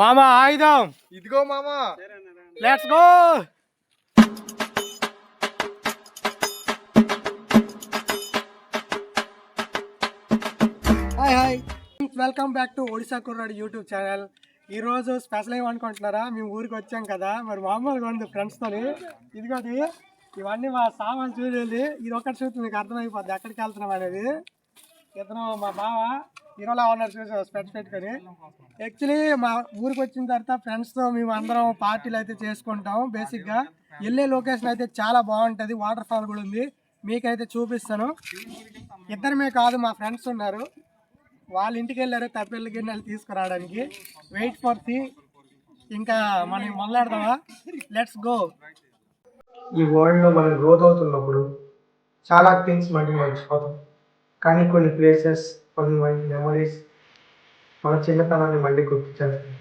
మామా ఆయుధం ఇదిగో మామా, let's go. Hi hi, welcome back to Odisha కుర్రాడు యూట్యూబ్ ఛానల్. ఈరోజు స్పెషల్ ఏమనుకుంటున్నారా, మేము ఊరికి వచ్చాం కదా, మరి మామూలుగా ఉంది ఫ్రెండ్స్తోని. ఇదిగోది ఇవన్నీ మా సామాన్ చూసేది, ఇది ఒక్కటి చూస్తే మీకు అర్థమైపోద్ది ఎక్కడికి వెళ్తున్నాం అనేది. ఇతను మా బావ హీరోలా ఉన్నారు, చూసి స్పెట్స్ పెట్టుకొని. యాక్చువల్లీ మా ఊరికి వచ్చిన తర్వాత ఫ్రెండ్స్తో మేము అందరం పార్టీలు అయితే చేసుకుంటాం. బేసిక్గా వెళ్ళే లొకేషన్ అయితే చాలా బాగుంటుంది, వాటర్ ఫాల్ కూడా ఉంది, మీకైతే చూపిస్తాను. ఇద్దరమే కాదు, మా ఫ్రెండ్స్ ఉన్నారు, వాళ్ళ ఇంటికి వెళ్ళారు తప్పెళ్ళ గిన్నెలు తీసుకురావడానికి. Wait for see. ఇంకా మనం మొదలెడదామా? Let's go. ఈ వరల్డ్లో మనం గ్రోత్ అవుతున్నప్పుడు చాలా థింగ్స్ మళ్ళీ మర్చిపోతాం, కానీ కొన్ని ప్లేసెస్, కొన్ని మెమరీస్ మన చిన్నతనాన్ని మళ్ళీ గుర్తు చేస్తాయి.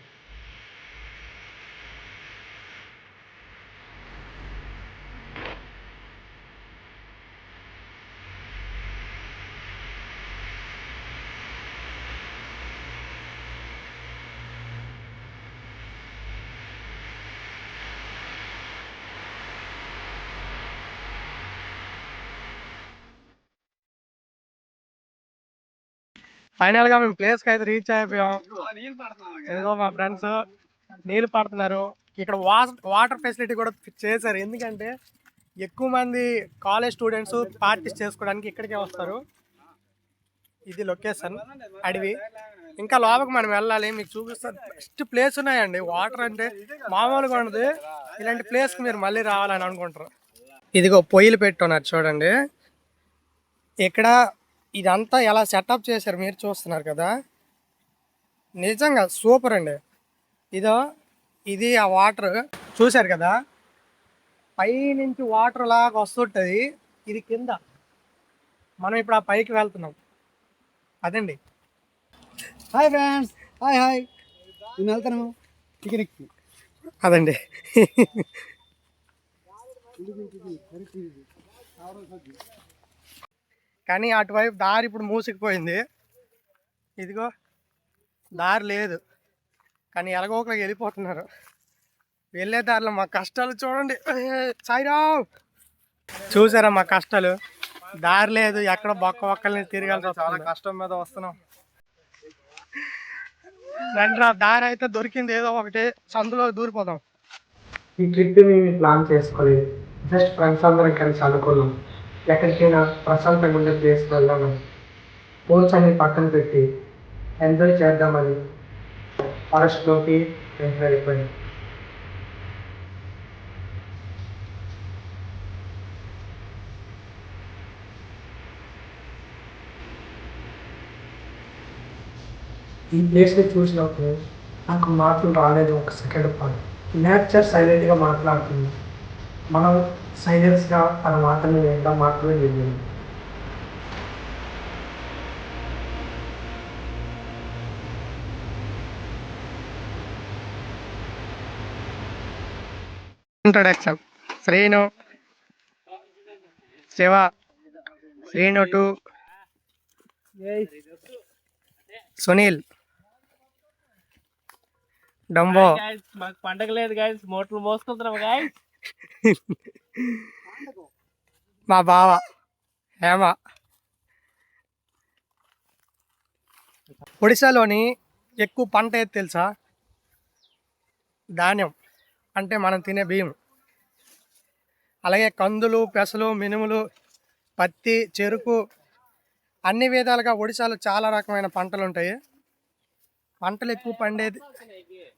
ఫైనల్గా మేము ప్లేస్కి అయితే రీచ్ అయిపోయాం. ఏదో మా ఫ్రెండ్స్ నీళ్ళు పడుతున్నారు. ఇక్కడ వాటర్ ఫెసిలిటీ కూడా చేశారు, ఎందుకంటే ఎక్కువ మంది కాలేజ్ స్టూడెంట్స్ పార్టీస్ చేసుకోవడానికి ఇక్కడికే వస్తారు. ఇది లొకేషన్, అడవి. ఇంకా లోపలికి మనం వెళ్ళాలి, మీకు చూపిస్తాను. బెస్ట్ ప్లేస్ ఉన్నాయండి. వాటర్ అంటే మామూలుగా ఉండదు, ఇలాంటి ప్లేస్కి మీరు మళ్ళీ రావాలని అనుకుంటారు. ఇదిగో పొయ్యిలు పెట్టున్నారు చూడండి. ఇక్కడ ఇదంతా ఎలా సెటప్ చేశారు మీరు చూస్తున్నారు కదా, నిజంగా సూపర్ అండి. ఇది ఆ వాటర్ చూశారు కదా, పై నుంచి వాటర్ లాగా వస్తుంటుంది, ఇది కింద. మనం ఇప్పుడు ఆ పైకి వెళ్తున్నాం, అదండి. Hi friends, hi hi. నేను వెళ్తాను పిక్నిక్. అదండి. కానీ అటువైపు దారి ఇప్పుడు మూసుకుపోయింది. ఇదిగో దారి లేదు, కానీ ఎలాగోకలకి వెళ్ళిపోతున్నారు. వెళ్ళే దారిలో మా కష్టాలు చూడండి. సాయిరావ్, చూసారా మా కష్టాలు? దారి లేదు, ఎక్కడ బొక్క ఒక్కల్ని తిరగాలి, చాలా కష్టం మీద వస్తున్నాం. రండి రా, దారి అయితే దొరికింది, ఏదో ఒకటి సందులో దూరిపోదాం. ఈ ట్రిప్ మేము ప్లాన్ చేసుకోలేదు, జస్ట్ ఫ్రెండ్స్ అందరం కలిసి అనుకున్నాం ఎక్కడికైనా ప్రశాంతంగా ఉండే ప్లేస్ వెళ్దామని. ఫోన్స్ అన్ని పక్కన పెట్టి ఎంజాయ్ చేద్దామని ఫారెస్ట్లోకి ఎంటర్ అయిపోయింది. ఈ ప్లేస్ని చూసినప్పుడు నాకు మాటలు రాలేదు ఒక సెకండ్ పాటు. నేచర్ సైలెంట్గా మాట్లాడుతుంది, మనం సైలెన్స్గా తన మాటలు వింటాం, మాటలు విన్నాం. ఇంట్రడక్షన్. శ్రీను, శివ, శ్రీను 2, సునీల్, డంబో. మాకు పండగ లేదు గాయస్, మోటార్లు మోసుకుంటున్నాం గాయస్. మా బావ హేమ. ఒడిశాలోని ఎక్కువ పంట ఏది తెలుసా? ధాన్యం, అంటే మనం తినే బియ్యం. అలాగే కందులు, పెసలు, మినుములు, పత్తి, చెరుకు, అన్ని విధాలుగా ఒడిశాలో చాలా రకమైన పంటలు ఉంటాయి. పంటలు ఎక్కువ పండేది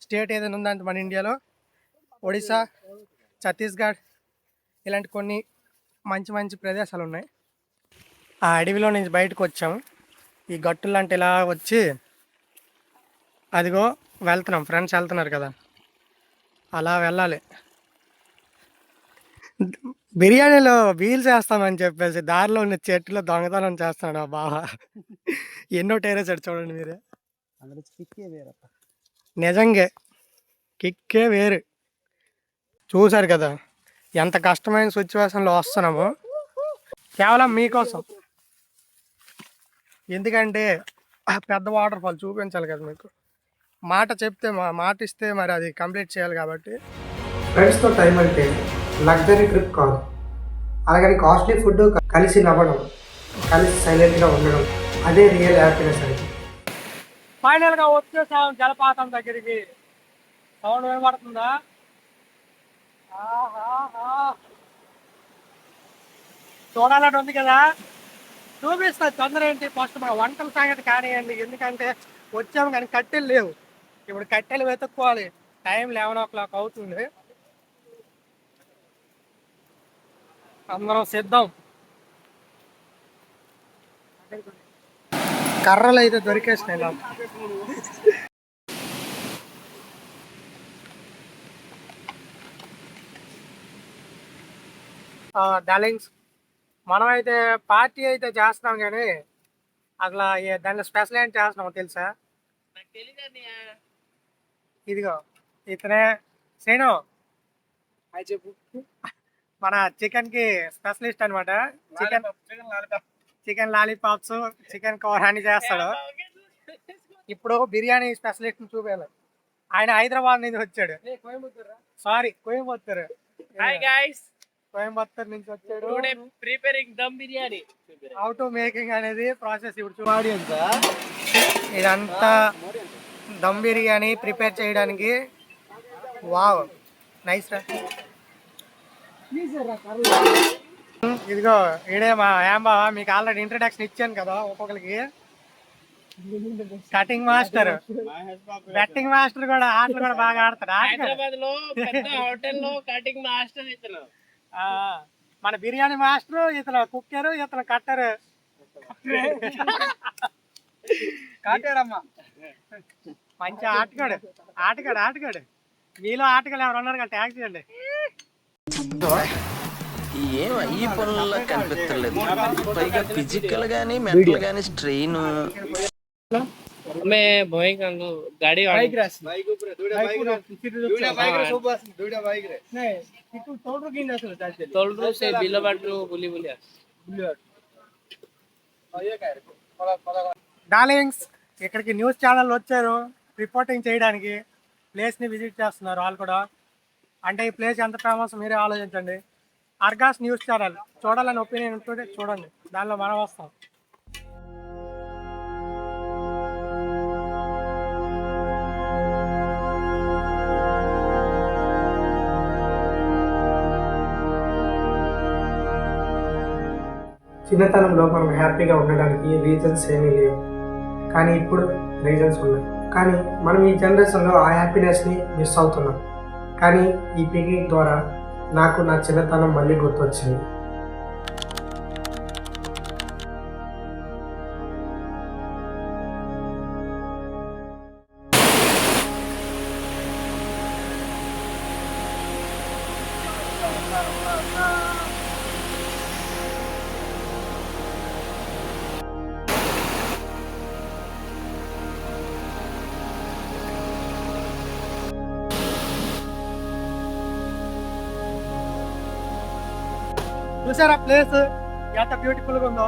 స్టేట్ ఏదైనా ఉందంటే మన ఇండియాలో ఒడిశా, ఛత్తీస్గఢ్, ఇలాంటి కొన్ని మంచి మంచి ప్రదేశాలు ఉన్నాయి. ఆ అడవిలో నుంచి బయటకు వచ్చాము, ఈ గట్టులు లాంటి ఇలా వచ్చి అదిగో వెళ్తున్నాం. ఫ్రెండ్స్ వెళ్తున్నారు కదా, అలా వెళ్ళాలి. బిర్యానీలో వీల్స్ వేస్తామని చెప్పేసి దారిలో ఉన్న చెట్టులో దొంగతనం చేస్తున్నాడు ఆ బావ. ఎన్నో టేరేసాడు చూడండి మీరే. నిజంగా కిక్కే వేరు. చూశారు కదా ఎంత కష్టమైన సిచ్యువేషన్లో వస్తున్నాము, కేవలం మీకోసం. ఎందుకంటే పెద్ద వాటర్ ఫాల్ చూపించాలి కదా మీకు. మాట చెప్తే మాట ఇస్తే మరి అది కంప్లీట్ చేయాలి కాబట్టి. ఫ్రెండ్స్తో టైం అంటే లగ్జరీ ట్రిప్ కాదు, అలాగని కాస్ట్లీ ఫుడ్, కలిసి నవ్వడం, కలిసి సైలెంట్గా ఉండడం, అదే రియల్ హ్యాపీనెస్ అంటే. ఫైనల్గా వచ్చేసాం జలపాతం దగ్గరికి. సౌండ్ వినబడుతుందా? ఆహాహా. చూడాలని ఉంది కదా, చూపిస్తా. తొందర ఏంటి, ఫస్ట్ మన వంటల సంగతి కానివ్వండి. ఎందుకంటే వచ్చాము కానీ కట్టెలు లేవు. ఇప్పుడు కట్టెలు వెతుక్కోవాలి. టైం 11 అవుతుంది. అందరం సిద్ధం. కర్రలు అయితే దొరికేసినాయి నాకు. డార్లింగ్స్, మనమైతే పార్టీ అయితే చేస్తున్నాం కానీ అసలు దాంట్లో స్పెషల్ ఏంటి చేస్తున్నాం తెలుసా? నాకు తెలియదు అన్నయ్య. ఇదిగో ఇతనే శ్రీను. చెప్పు. మన చికెన్ కి స్పెషలిస్ట్ అనమాట. చికెన్ లాలీపాప్స్, చికెన్ కవర్ అని చేస్తాడు. ఇప్పుడు బిర్యానీ స్పెషలిస్ట్ చూపాలి. ఆయన హైదరాబాద్ నుంచి వచ్చాడు. Sorry, Coimbatore. Hi guys, Coimbatore నుంచి వచ్చాడు. Today preparing dum biryani. How to making అనేది ప్రాసెస్ ఇప్పుడు చూడాలి. ఇదంతా దమ్ బిర్యానీ ప్రిపేర్ చేయడానికి. వావ్, నైస్ రా. ఇదిగో ఈడే మా యాంబా. మీకు ఆల్రెడీ ఇంట్రడక్షన్ ఇచ్చాను కదా ఒక్కొక్కరికి. కటింగ్ మాస్టర్, బెట్టింగ్ మాస్టర్ కూడా, ఆటలు కూడా బాగా ఆడతాడు. హైదరాబాద్ లో పెద్ద హోటల్ లో కటింగ్ మాస్టర్ ఇతను. మన బిర్యానీ మాస్టర్ ఇతను, కుక్కరు ఇతను, కట్టరు. కాటాడమ్మా. మంచి ఆటగాడు, ఆటగాడు, ఆటగాడు. మీలో ఆటగాడు ఎవరు ఉన్నారు కదా, ట్యాగ్ చేయండి. ఏం ఈ పనుల్లో కనిపించలేదు, పైగా ఫిజికల్ గానీ మెంటల్ గానీ స్ట్రెయిన్. मैं भोई का गाड़ी बाइक रेस बाइक ऊपर दुइडा बाइक रे सब दुइडा बाइक रे नहीं इतु तोडरू किन असल चालते तोलरू से बिलबाटू बुली बुलिया అయ్యే కారు పద డార్లింగ్స్, ఇక్కడికి న్యూస్ ఛానల్ వచ్చారు రిపోర్టింగ్ చేయడానికి. ప్లేస్ని విజిట్ చేస్తున్నారు వాళ్ళు కూడా. అంటే ఈ ప్లేస్ ఎంత ఫేమస్ మీరే ఆలోచించండి. అర్గాస్ న్యూస్ ఛానల్ చూడాలని ఒపీనియన్ ఉంటుంటే చూడండి, దానిలో మనం వస్తాం. చిన్నతనంలో మనం హ్యాపీగా ఉండడానికి రీజన్స్ ఏమీ లేవు, కానీ ఇప్పుడు రీజన్స్ ఉన్నాయి. కానీ మనం ఈ జనరేషన్లో ఆ హ్యాపీనెస్ని మిస్ అవుతున్నాం. కానీ ఈ పిక్నిక్ ద్వారా నాకు నా చిన్నతనం మళ్ళీ గుర్తొచ్చింది. చూసారా ప్లేస్ ఎంత బ్యూటిఫుల్గా ఉందో?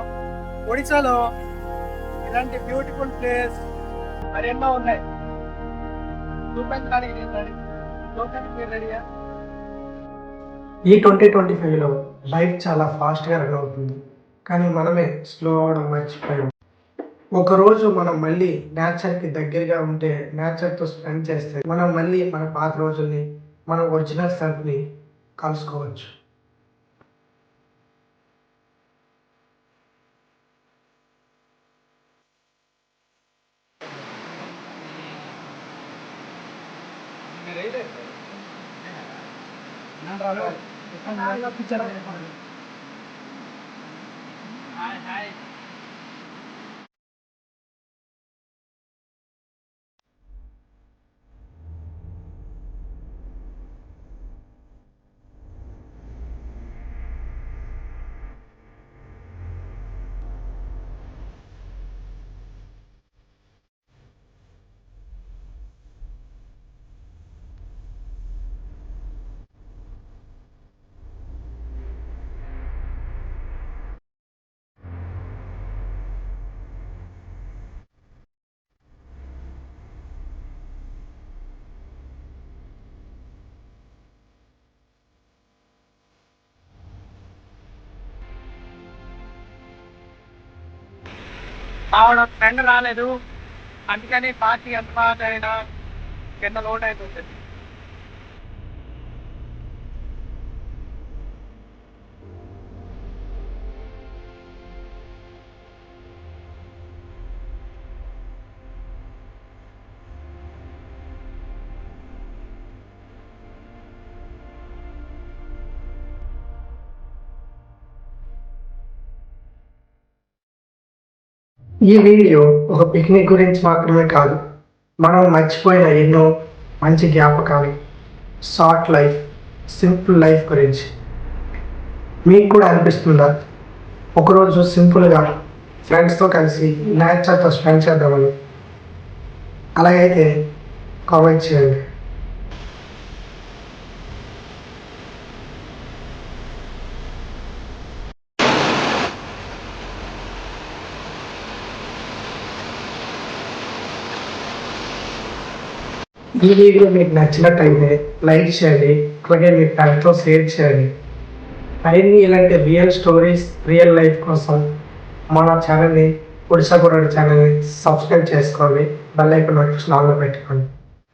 ఒడిశాలో ఇలాంటి బ్యూటిఫుల్ ప్లేస్ మరెన్నో ఉన్నాయి. చూపించడానికి నేను రెడీ. చూడడానికి మీరు రెడీయా? ఈ 2025లో లైఫ్ చాలా ఫాస్ట్గా రన్ అవుతుంది, కానీ మనమే స్లో అవ్వడం మర్చిపోయాం. ఒకరోజు మనం మళ్ళీ నేచర్కి దగ్గరగా ఉంటే, నేచర్తో స్పెండ్ చేస్తే, మనం మళ్ళీ మన పాత రోజుల్ని, మన ఒరిజినల్ సెల్ఫ్ని కలుసుకోవచ్చు. ఆవిడ ఫ్రెండ్ రాలేదు, అందుకని పార్టీ ఎంత బాగా అయినా కింద లోడ్ అవుతుంది. ఈ వీడియో ఒక పిక్నిక్ గురించి మాత్రమే కాదు, మనం మర్చిపోయిన ఎన్నో మంచి జ్ఞాపకాలు, షార్ట్ లైఫ్, సింపుల్ లైఫ్ గురించి. మీకు కూడా అనిపిస్తుందా ఒకరోజు సింపుల్గా ఫ్రెండ్స్తో కలిసి నేచర్తో స్పెండ్ చేద్దామని? అలాగైతే కామెంట్ చేయండి. ఈ వీడియో మీకు నచ్చినట్టయితే లైక్ చేయండి, అలాగే మీ ఫ్రెండ్స్తో షేర్ చేయండి. మరిన్ని ఇలాంటి రియల్ స్టోరీస్, రియల్ లైఫ్ కోసం మన ఛానల్ని, ఒడిశా కుర్రాడు ఛానల్ని సబ్స్క్రైబ్ చేసుకోండి, బెల్ ఐకాన్ నోటిఫికేషన్ ఆన్లో పెట్టుకోండి.